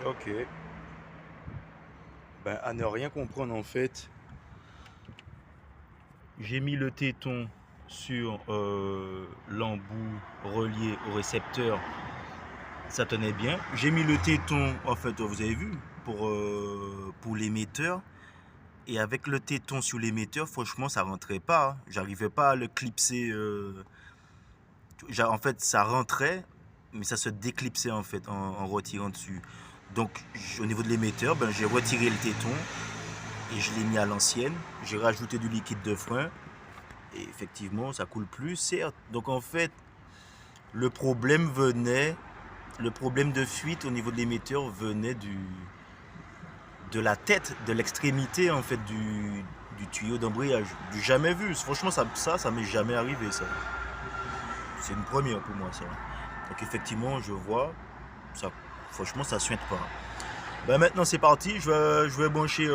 Ok. Ben, à ne rien comprendre en fait, j'ai mis le téton sur l'embout relié au récepteur, ça tenait bien. J'ai mis le téton, en fait, vous avez vu, pour l'émetteur. Et avec le téton sur l'émetteur, franchement, ça rentrait pas, hein. J'arrivais pas à le clipser. En fait, ça rentrait, mais ça se déclipsait en fait en retirant dessus. Donc, au niveau de l'émetteur, ben, j'ai retiré le téton et je l'ai mis à l'ancienne. J'ai rajouté du liquide de frein et effectivement, ça coule plus, certes. Donc, en fait, le problème venait, le problème de fuite au niveau de l'émetteur venait de la tête, de l'extrémité en fait du tuyau d'embrayage. Du jamais vu. Franchement, ça m'est jamais arrivé ça. C'est une première pour moi ça. Donc effectivement, je vois, ça, franchement, ça suinte pas. Ben maintenant c'est parti, je vais brancher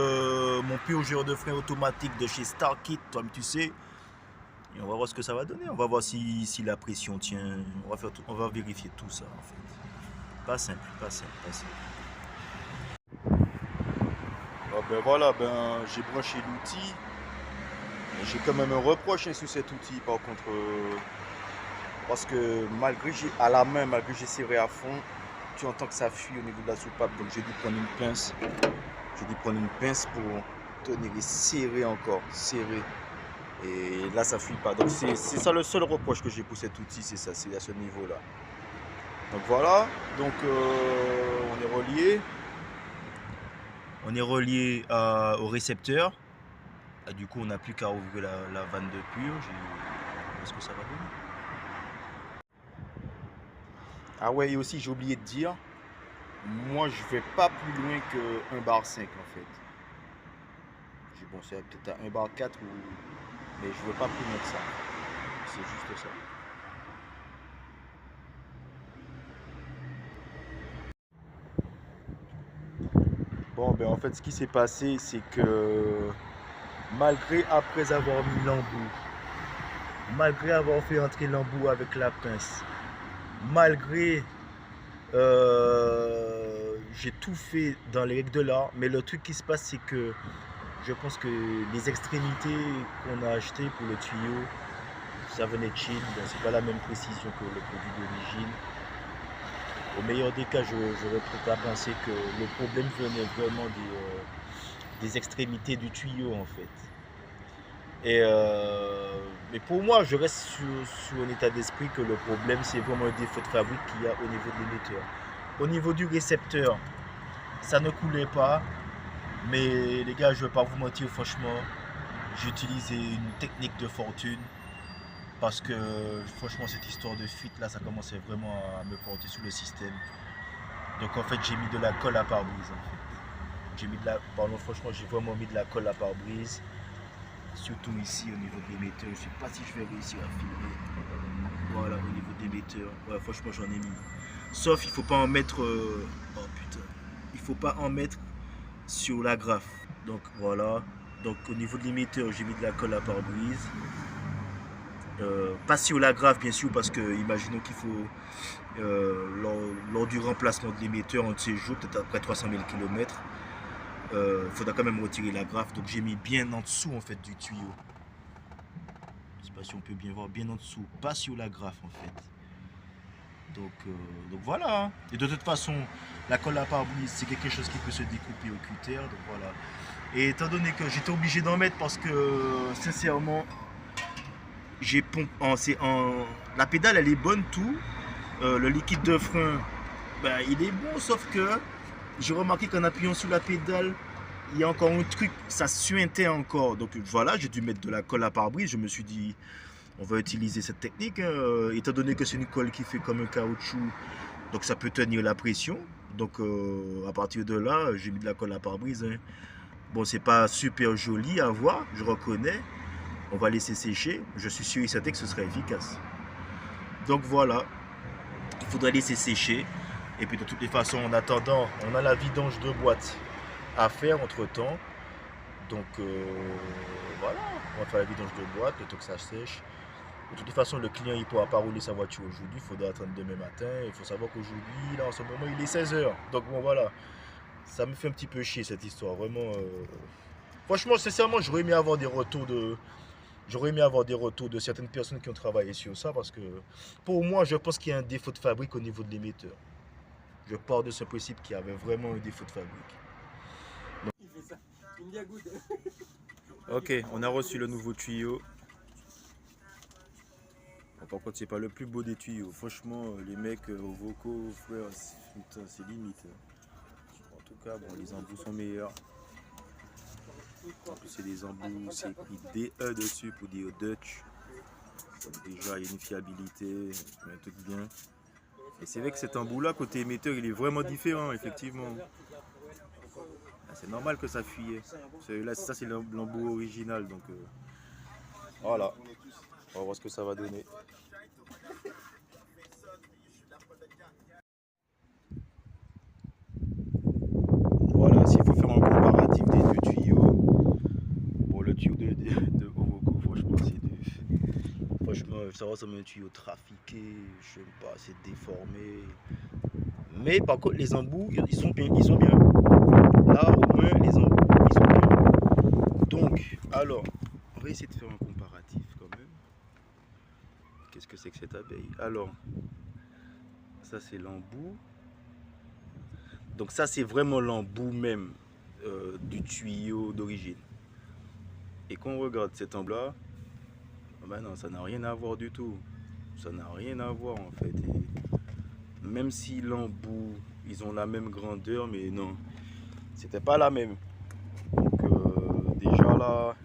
mon purgeur de frein automatique de chez Starkit, comme tu sais. Et on va voir ce que ça va donner. On va voir si la pression tient. On va vérifier tout ça en fait. Pas simple, pas simple, pas simple. Ah ben voilà, ben j'ai branché l'outil. J'ai quand même un reproche sur cet outil par contre. Parce que malgré j'ai à la main, malgré j'ai serré à fond, tu entends que ça fuit au niveau de la soupape. Donc j'ai dû prendre une pince. J'ai dû prendre une pince pour tenir et serrer encore. Serrer. Et là ça fuit pas. Donc c'est ça le seul reproche que j'ai pour cet outil, c'est ça, c'est à ce niveau-là. Donc voilà, donc on est relié. On est relié au récepteur. Et du coup on n'a plus qu'à ouvrir la vanne de purge. Est-ce que ça va donner? Ah ouais, et aussi j'ai oublié de dire, moi je vais pas plus loin que 1 bar 5 en fait. Bon, c'est peut-être à 1 bar 4 ou... mais je veux pas plus loin que ça. C'est juste ça. Bon, ben en fait ce qui s'est passé c'est que malgré après avoir mis l'embout, malgré avoir fait entrer l'embout avec la pince, malgré j'ai tout fait dans les règles de l'art, mais le truc qui se passe c'est que je pense que les extrémités qu'on a achetées pour le tuyau, ça venait de Chine, donc c'est pas la même précision que le produit d'origine. Au meilleur des cas, j'aurais peut-être à penser que le problème venait vraiment des extrémités du tuyau en fait. Mais pour moi, je reste sur un état d'esprit que le problème c'est vraiment un défaut de fabrique qu'il y a au niveau de l'émetteur. Au niveau du récepteur, ça ne coulait pas. Mais les gars, je ne vais pas vous mentir, franchement, j'ai utilisé une technique de fortune parce que franchement cette histoire de fuite là, ça commençait vraiment à me porter sur le système. Donc en fait j'ai mis de la colle à pare-brise en fait. J'ai mis de la. Pardon, franchement j'ai vraiment mis de la colle à pare-brise. Surtout ici au niveau de l'émetteur. Je ne sais pas si je vais réussir à filmer. Voilà au niveau de l'émetteur. Ouais, franchement j'en ai mis. Sauf il faut pas en mettre. Oh putain. Il faut pas en mettre sur la graffe. Donc voilà. Donc au niveau de l'émetteur, j'ai mis de la colle à pare-brise. Pas sur la graffe bien sûr parce que imaginons qu'il faut lors du remplacement de l'émetteur en de ces jours, peut-être après 300 000 km, il faudra quand même retirer la graffe. Donc j'ai mis bien en dessous en fait du tuyau. Je sais pas si on peut bien voir, bien en dessous, pas sur la graffe en fait. Donc voilà, hein. Et de toute façon, la colle à pare-brise, c'est quelque chose qui peut se découper au cutter. Donc voilà. Et étant donné que j'étais obligé d'en mettre parce que sincèrement, j'ai pompé la pédale elle est bonne tout. Le liquide de frein, ben, il est bon, sauf que j'ai remarqué qu'en appuyant sur la pédale, il y a encore un truc, ça suintait encore. Donc voilà, j'ai dû mettre de la colle à pare-brise. Je me suis dit, on va utiliser cette technique, hein. Étant donné que c'est une colle qui fait comme un caoutchouc, donc ça peut tenir la pression. Donc à partir de là, j'ai mis de la colle à pare-brise, hein. Bon, c'est pas super joli à voir, je reconnais. On va laisser sécher. Je suis sûr et certain que ce sera efficace. Donc voilà, il faudrait laisser sécher. Et puis de toutes les façons, en attendant, on a la vidange de boîte à faire entre temps. Donc voilà, on va faire la vidange de boîte, le temps que ça sèche. De toute façon, le client, il ne pourra pas rouler sa voiture aujourd'hui, il faudra attendre demain matin. Il faut savoir qu'aujourd'hui, là, en ce moment, il est 16 h. Donc bon, voilà, ça me fait un petit peu chier cette histoire, vraiment. Franchement, sincèrement, j'aurais aimé avoir des retours de certaines personnes qui ont travaillé sur ça parce que pour moi, je pense qu'il y a un défaut de fabrique au niveau de l'émetteur. Je pars de ce principe qu'il y avait vraiment un défaut de fabrique. Ok, on a reçu le nouveau tuyau. Par contre, c'est pas le plus beau des tuyaux. Franchement, les mecs aux vocaux, frère, c'est limite. En tout cas, bon, les embouts sont meilleurs. En plus, c'est des embouts, c'est écrit DE dessus pour dire Dutch. Donc déjà, il y a une fiabilité, un truc bien. Et c'est vrai que cet embout-là, côté émetteur, il est vraiment différent, effectivement. C'est normal que ça fuyait. Là, ça, c'est l'embout original. Donc, voilà. On va voir ce que ça va donner. Voilà, s'il faut faire un comparatif des deux tuyaux, bon, le tuyau de Ovoko, franchement, franchement, ça ressemble à un tuyau trafiqué, je sais pas, c'est déformé. Mais par contre, les embouts, ils sont bien, ils sont bien. Là, au moins, les embouts, ils sont bien. Donc, alors, on va essayer de faire un comparatif quand même. Qu'est-ce que c'est que cette abeille? Alors, ça c'est l'embout. Donc ça c'est vraiment l'embout même du tuyau d'origine. Et quand on regarde cet embout-là, ben non, ça n'a rien à voir du tout. Ça n'a rien à voir en fait. Et même si l'embout, ils ont la même grandeur, mais non, c'était pas la même. Donc déjà là,